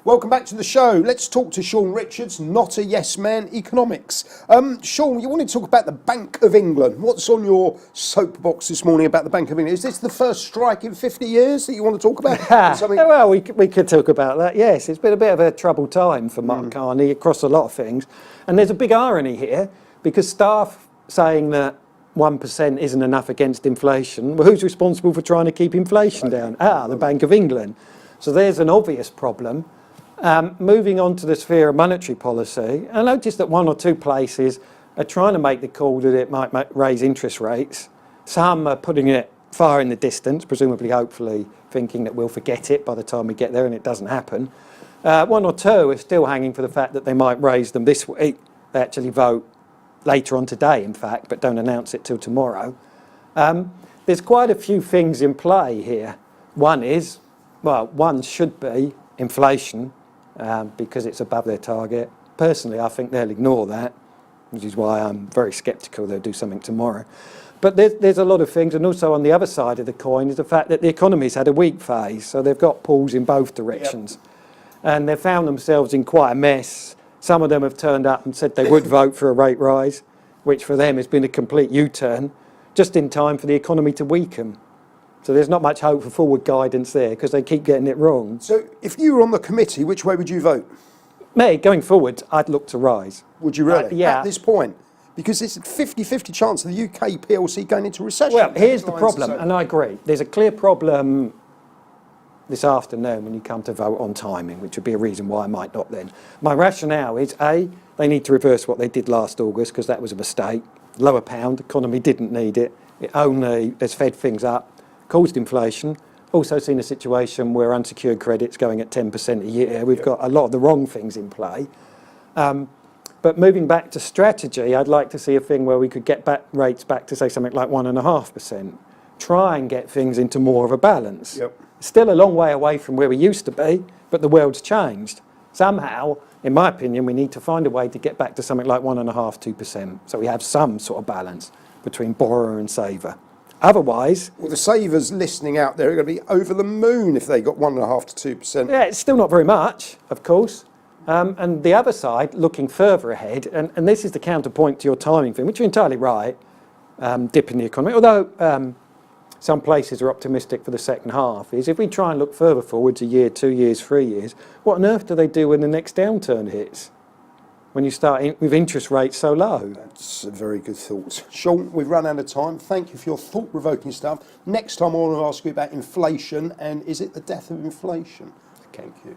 Welcome back to the show. Let's talk to Shaun Richards, NotAYesMan Economics. Shaun, you want to talk about the Bank of England. What's on your soapbox this morning about the Bank of England? Is this the first strike in 50 years that you want to talk about? Well, we could talk about that, yes. It's been a bit of a troubled time for Mark Carney across a lot of things. And there's a big irony here, because staff saying that 1% isn't enough against inflation. Well, who's responsible for trying to keep inflation down? The Bank of England. So there's an obvious problem. Moving on to the sphere of monetary policy, I noticed that one or two places are trying to make the call that it might raise interest rates. Some are putting it far in the distance, presumably, hopefully, thinking that we'll forget it by the time we get there and it doesn't happen. One or two are still hanging for the fact that they might raise them this week. They actually vote later on today, in fact, but don't announce it till tomorrow. There's quite a few things in play here. One should be inflation, because it's above their target. Personally, I think they'll ignore that, which is why I'm very sceptical they'll do something tomorrow. But there's a lot of things, and also on the other side of the coin is the fact that the economy's had a weak phase, so they've got pulls in both directions. Yep. And they've found themselves in quite a mess. Some of them have turned up and said they would vote for a rate rise, which for them has been a complete U-turn, just in time for the economy to weaken. So there's not much hope for forward guidance there, because they keep getting it wrong. So if you were on the committee, which way would you vote? Me, going forward, I'd look to rise. Would you really? Yeah. At this point? Because there's a 50-50 chance of the UK PLC going into recession. Well, here's the problem, and I agree. There's a clear problem this afternoon when you come to vote on timing, which would be a reason why I might not then. My rationale is, A, they need to reverse what they did last August, because that was a mistake. Lower pound, economy didn't need it. It only has fed things up, caused inflation. Also seen a situation where unsecured credit's going at 10% a year. We've got a lot of the wrong things in play. But moving back to strategy, I'd like to see a thing where we could get rates back to, say, something like 1.5%. Try and get things into more of a balance. Yep. Still a long way away from where we used to be, but the world's changed. Somehow, in my opinion, we need to find a way to get back to something like 1.5–2%. So we have some sort of balance between borrower and saver. Otherwise... Well, the savers listening out there are going to be over the moon if they got 1.5 to 2%. Yeah, it's still not very much, of course. And the other side, looking further ahead, and this is the counterpoint to your timing thing, which you're entirely right, dip in the economy, although some places are optimistic for the second half, is if we try and look further forwards, a year, 2 years, 3 years, what on earth do they do when the next downturn hits? When you start with interest rates so low? That's a very good thought. Shaun, we've run out of time. Thank you for your thought-provoking stuff. Next time I want to ask you about inflation, and is it the death of inflation? Okay. Thank you.